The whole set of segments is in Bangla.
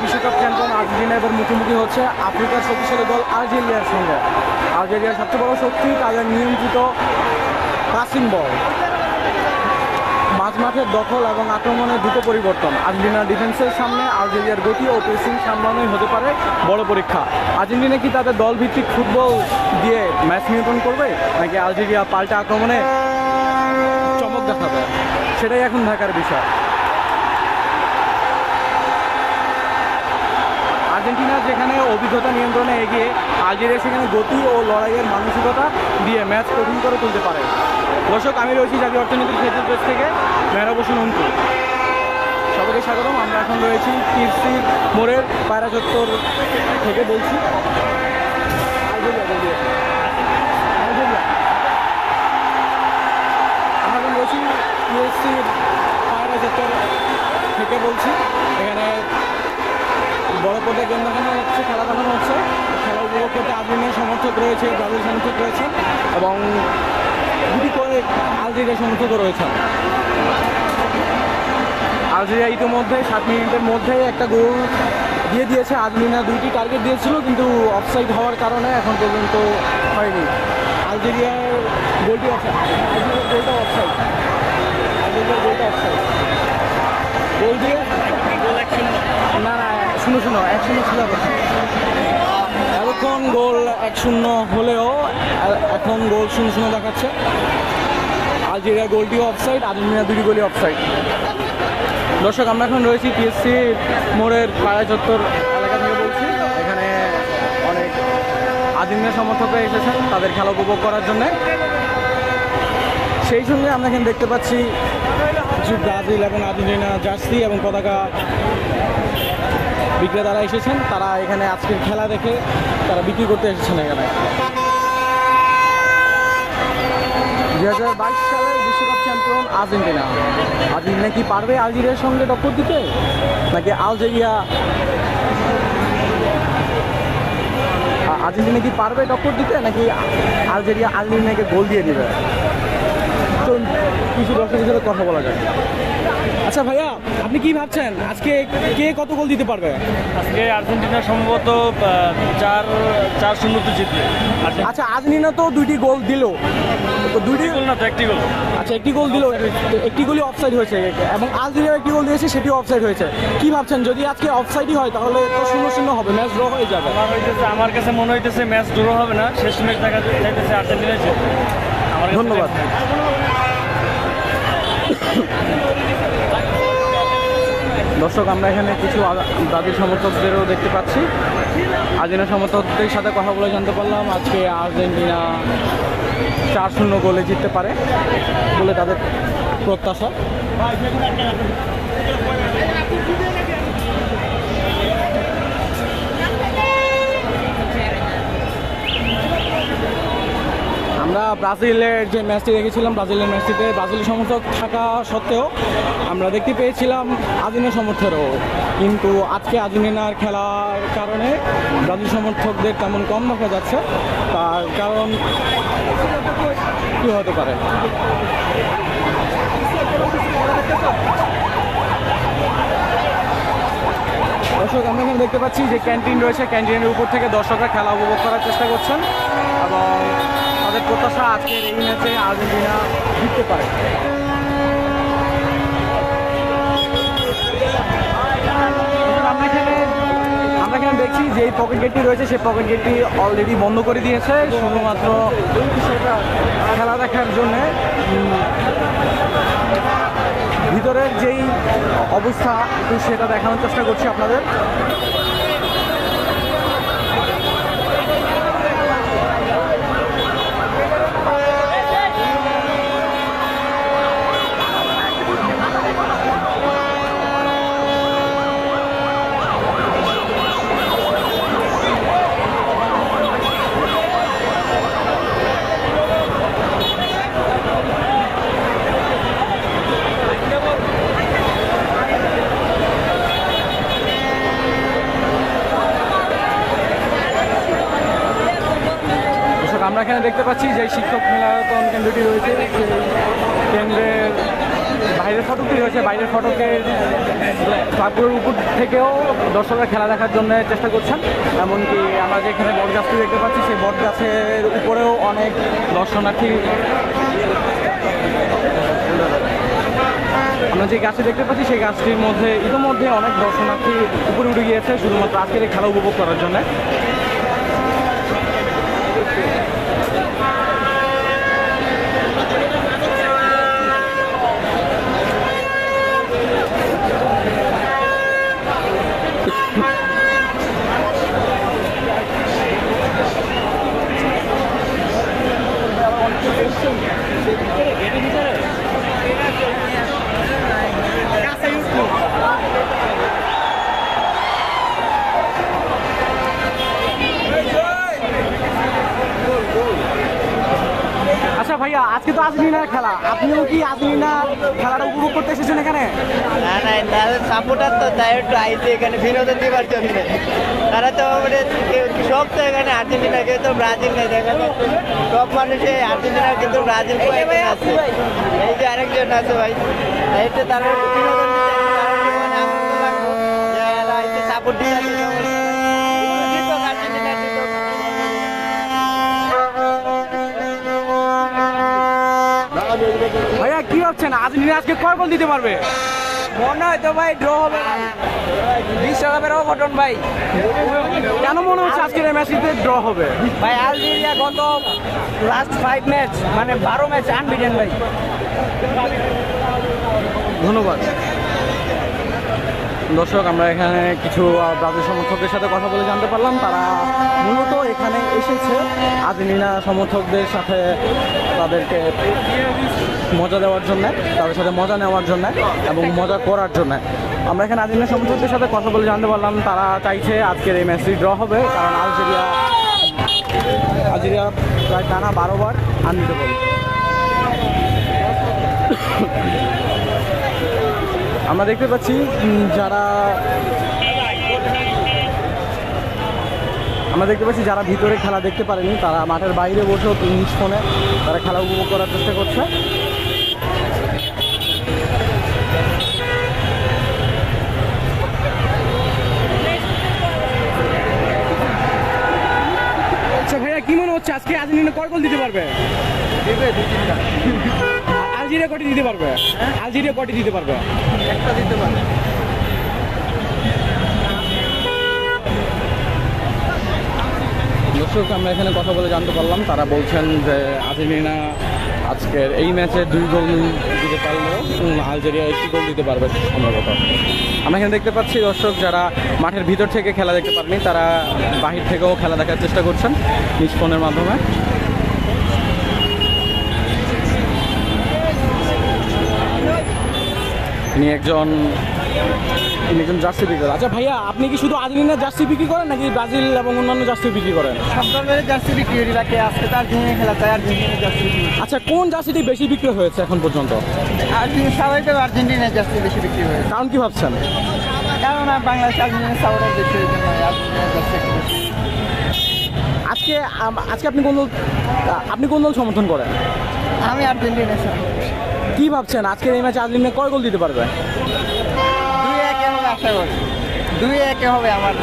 বিশ্বকাপ চ্যাম্পিয়ন আর্জেন্টিনা এবার মুখোমুখি হচ্ছে আফ্রিকার শক্তিশালী দল আলজেরিয়ার সঙ্গে। আলজেরিয়ার সবচেয়ে বড় শক্তি তাদের নিয়ন্ত্রিত পাসিং বল, মাঝমাঠের দখল এবং আক্রমণের দ্রুত পরিবর্তন। আর্জেন্টিনার ডিফেন্সের সামনে আলজেরিয়ার গতি ও প্রেসিং সামলানোই হতে পারে বড় পরীক্ষা। আর্জেন্টিনা কি তাদের দলভিত্তিক ফুটবল দিয়ে ম্যাচ নিয়ন্ত্রণ করবে, নাকি আলজেরিয়া পাল্টা আক্রমণে চমক দেখাবে, সেটাই এখন দেখার বিষয়। আর্জেন্টিনা যেখানে অভিজ্ঞতা নিয়ন্ত্রণে এগিয়ে, আলজেরিয়া সেখানে গতি ও লড়াইয়ের মানসিকতা দিয়ে ম্যাচ কঠিন করে তুলতে পারে। দর্শক, আমি রয়েছি জাতীয় অর্থনৈতিক ফেসবুক পেজ থেকে, মেহরাব হোসেন অন্তু। সবাইকে স্বাগতম। আমরা এখন রয়েছি টিএসসি মোড়ের পায়রা চত্বর থেকে বলছি। আমরা এখন রয়েছি টিএসসির পায়রা চত্বর থেকে বলছি। এখানে বড় পর্দায় গেম দেখানো হচ্ছে, খেলা দেখানো হচ্ছে। খেলা উপভোগ করতে আর্জেন্টিনার সমর্থক রয়েছে, ব্রাজিল সমর্থক রয়েছে এবং দুটি করে আলজেরিয়ার সমর্থকও রয়েছেন। আলজেরিয়া ইতিমধ্যে 7 মিনিটের মধ্যে একটা গোল দিয়ে দিয়েছে। আর্জেন্টিনা 2টি টার্গেট দিয়েছিল, কিন্তু অফসাইড হওয়ার কারণে এখন পর্যন্ত হয়নি। আলজেরিয়ার গোলটা অফসাইড। গোল দিয়ে না 1-0 ছিল। এতক্ষণ গোল 1-0 হলেও এখন গোল 0-0 দেখাচ্ছে। আলজেরিয়ার গোলটিও অফসাইড, আর্জেন্টিনার 2টি গোলই অফসাইড। দর্শক, আমরা এখন রয়েছি টিএসসি মোড়ের পায়রা চত্বর এলাকা থেকে বলছি। এখানে অনেক আর্জেন্টিনার সমর্থকরা এসেছেন তাদের খেলা উপভোগ করার জন্য। সেই সঙ্গে আমরা এখানে দেখতে পাচ্ছি কিছু ব্রাজিল এবং আর্জেন্টিনা জার্সি এবং পতাকা বিক্রেতারা এসেছেন। তারা এখানে আজকের খেলা দেখে তারা বিক্রি করতে এসেছেন এখানে। 2022 সালের বিশ্বকাপ চ্যাম্পিয়ন আর্জেন্টিনা। আর্জেন্টিনা কি পারবে আলজেরিয়ার সঙ্গে টক্কর দিতে, নাকি আর্জেন্টিনা কি পারবে টক্কর দিতে, নাকি আর্জেন্টিনাকে গোল দিয়ে দিবে? তো কিছু দর্শকের সাথে কথা বলা যায়। আচ্ছা ভাইয়া, আপনি কি ভাবছেন আজকে কে কত গোল দিতে পারবে? আজকে আর্জেন্টিনা সম্ভবত 4-0 জিতবে। আচ্ছা, আর্জেন্টিনা তো 2টি গোল দিল, তো 2টি গোল না তো একটি গোল। আচ্ছা, একটি গোল দিল, একটি গোলই অফসাইড হয়েছে এবং আলজেরিয়া একটি গোল দিয়েছে, সেটিও অফসাইড হয়েছে। কি ভাবছেন, যদি আজকে অফসাইডই হয় তাহলে তো 0-0 হবে, ম্যাচ ড্র হয়ে যাবে? আমার কাছে মনে হইতেছে ম্যাচ ড্র হবে না, শেষ ম্যাচ দেখা যাইতেছে আর্জেন্টিনা জিতবে। ধন্যবাদ। দর্শক, আমরা এখানে কিছু ব্রাজিল সমর্থকদেরও দেখতে পাচ্ছি। আর্জেন্টিনা সমর্থকদের সাথে কথা বলে জানতে পারলাম আজকে আর্জেন্টিনা 4-0 গোলে জিততে পারে বলে তাদের প্রত্যাশা। আমরা ব্রাজিলের যে ম্যাচটি দেখেছিলাম, ব্রাজিলের ম্যাচটিতে ব্রাজিল সমর্থক থাকা সত্ত্বেও আমরা দেখতে পেয়েছিলাম আর্জেন্টিনা সমর্থকও, কিন্তু আজকে আর্জেন্টিনার খেলার কারণে ব্রাজিল সমর্থকদের তেমন কম দেখা যাচ্ছে। তার কারণ কী হতে পারে? দর্শক, আমরা এখানে দেখতে পাচ্ছি যে ক্যান্টিন রয়েছে, ক্যান্টিনের উপর থেকে দর্শকরা খেলা উপভোগ করার চেষ্টা করছেন এবং তাদের প্রত্যাশা আজকের এই ম্যাচে আর্জেন্টিনা জিততে পারে। আমরা এখানে দেখছি যে এই পকেট গেটটি রয়েছে, সেই পকেট গেটটি অলরেডি বন্ধ করে দিয়েছে শুধুমাত্র খেলা দেখার জন্যে। ভিতরের যেই অবস্থা সেটা দেখানোর চেষ্টা করছি আপনাদের। আমরা এখানে দেখতে পাচ্ছি যে শিক্ষক মিলনায়তন কেন্দ্রটি রয়েছে, সেই কেন্দ্রের বাইরের ফটক তৈরি হয়েছে, বাইরের ফটকের ক্লাবগুলোর উপর থেকেও দর্শকরা খেলা দেখার জন্য চেষ্টা করছেন। এমনকি আমরা যেখানে বট গাছটি দেখতে পাচ্ছি সেই বট গাছের উপরেও অনেক দর্শনার্থী, আমরা যে গাছটি দেখতে পাচ্ছি সেই গাছটির মধ্যে ইতিমধ্যে অনেক দর্শনার্থী উপরে উঠে গিয়েছে শুধুমাত্র আজকের এই খেলা উপভোগ করার জন্য। আচ্ছা ভাইয়া, আজকে তো আর্জেন্টিনার খেলা, আপনিও কি আর্জেন্টিনা খেলাটা উপভোগ করতে এসেছেন এখানে? না না, তাদের সাপোর্টার তো তাই একটু আইসে এখানে বিনোদন দেওয়ার জন্য। তারা তো মানে সব তো এখানে আর্জেন্টিনা, কেউ তো ব্রাজিল নেই, দেখা যাচ্ছে সব মানুষে আর্জেন্টিনা কিন্তু ব্রাজিল কয়েকজন আছে, এই যে আরেকজন আছে ভাই, তাই একটু তারা একটু বিনোদন দিতে তারা একটু মানে আনন্দ লাগলো যে এরা আইসে সাপোর্ট দিয়ে আছে জিতুক আর্জেন্টিনা জিতুক। ভাইয়া কি ভাবছেন আর্জেন্টিনা আজকে কয় গোল দিতে পারবে? মনে হয় তো ভাই ড্র হবে ভাই, বিশ্বকাপের অঘটন ভাই। কেন মনে হচ্ছে আজকের এই ম্যাচটিতে ড্র হবে? ভাই আলজেরিয়া গত লাস্ট 5 ম্যাচ মানে 12 ম্যাচ আনবিটেন ভাই। ধন্যবাদ। দর্শক, আমরা এখানে কিছু ব্রাজিল সমর্থকদের সাথে কথা বলে জানতে পারলাম তারা মূলত এখানে এসেছে আর্জেন্টিনা সমর্থকদের সাথে তাদেরকে মজা দেওয়ার জন্য, তাদের সাথে মজা নেওয়ার জন্য এবং মজা করার জন্য। আমরা এখানে আর্জেন্টিনা সমর্থকদের সাথে কথা বলে জানতে পারলাম তারা চাইছে আজকের এই ম্যাচটি ড্র হবে, কারণ আলজেরিয়া প্রায় টানা 12 বার আনবিটেবল। আমরা দেখতে পাচ্ছি যারা ভিতরে খেলা দেখতে পারেনি তারা মাঠের বাইরে বসেও নিজ ফোনে তারা খেলা উপভোগ করার চেষ্টা করছে। আচ্ছা ভাইয়া, কি মনে হচ্ছে আজকে আর্জেন্টিনা কয় গোল দিতে পারবে? আলজেরিয়া কটি দিতে পারবে? আলজেরিয়া কটি দিতে পারবে? একটা দিতে পারে। দর্শক, আমরা এখানে কথা বলে জানতে পারলাম তারা বলছেন যে আর্জেন্টিনা আজকের এই ম্যাচে 2 গোল দিতে পারলেও আলজেরিয়া 1 গোল দিতে পারবে সম্ভবত। আমরা এখানে দেখতে পাচ্ছি দর্শক যারা মাঠের ভিতর থেকে খেলা দেখতে পারেনি তারা বাহির থেকেও খেলা দেখার চেষ্টা করছেন নিজ ফোনের মাধ্যমে। তিনি একজন জার্সি বিক্রি করেন। আচ্ছা ভাইয়া, আপনি কি শুধু আর্জেন্টিনার জার্সি বিক্রি করেন নাকি ব্রাজিল এবং অন্যান্য জার্সি বিক্রি করেন? সব ধরনের জার্সি বিক্রি করি, রাখে আজকে তো আর্জেন্টিনা খেলা তাই আর্জেন্টিনা জার্সি বিক্রি করি। আচ্ছা, কোন জার্সিটি বেশি বিক্রি হয়েছে এখন পর্যন্ত? আর্জেন্টিনা সবাই তো আর্জেন্টিনার জার্সি বেশি বিক্রি হয়েছে, কারণ কি ভাবছেন? কারণ বাংলাদেশ আর্জেন্টিনা সাপোর্টার বেশি, ওই জন্য আর্জেন্টিনার জার্সি একটু বেশি। আজকে আপনি কোন দল সমর্থন করেন? আমি আর্জেন্টিনা কি ভাবছেন আজকের এই ম্যাচে আর্জেন্টিনা কয় গোল দিতে পারবে? 2-1 হবে আশা করি, 2-1 হবে আমার।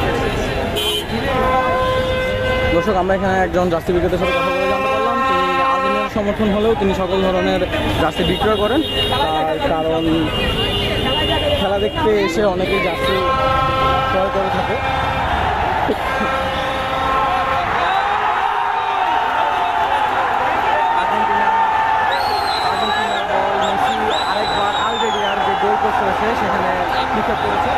দর্শক, আমরা এখানে একজন জার্সি বিক্রেতার সাথে কথা বলে জানতে পারলাম তিনি আর্জেন্টিনার সমর্থন হলেও তিনি সকল ধরনের জার্সি বিক্রয় করেন, তার কারণ খেলা দেখতে এসে অনেকেই জার্সি ক্রয় করে থাকে। আরেকবার আলজেরিয়ার যে গোল পোস্ট রয়েছে সেখানে নিক্ষেপ করেছে।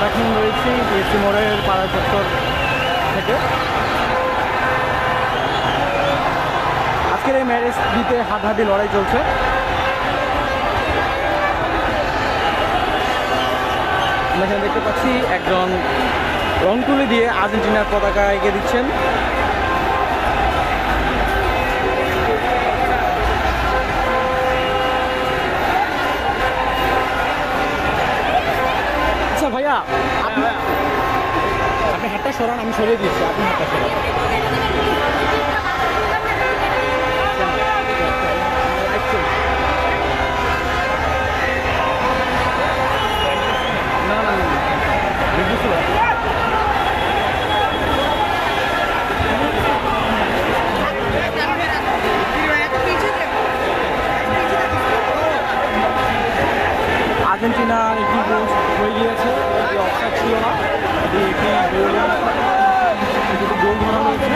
আমরা এখন রয়েছি পিএসসি মোড়ের পাড়া চত্বর থেকে। আজকের এই ম্যারেজ দিতে হাড্ডাহাড্ডি লড়াই চলছে। আমরা এখানে দেখতে পাচ্ছি একজন রং তুলি দিয়ে আর্জেন্টিনার পতাকা এঁকে দিচ্ছেন। আচ্ছা ভাইয়া, আপনি হাতটা সরান, আমি সরিয়ে দিচ্ছি, আপনি হাতটা সরান। না না না, বুঝতে পারছি। আর্জেন্টিনার একটি গোল হয়ে গিয়েছে, এটি অফসাইড ছিল না, এটি একটি গোল ধরা হয়েছে।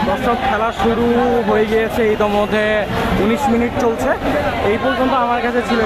দর্শক, খেলা শুরু হয়ে গিয়েছে, ইতোমধ্যে 19 মিনিট চলছে। এই পর্যন্ত আমার কাছে ছিল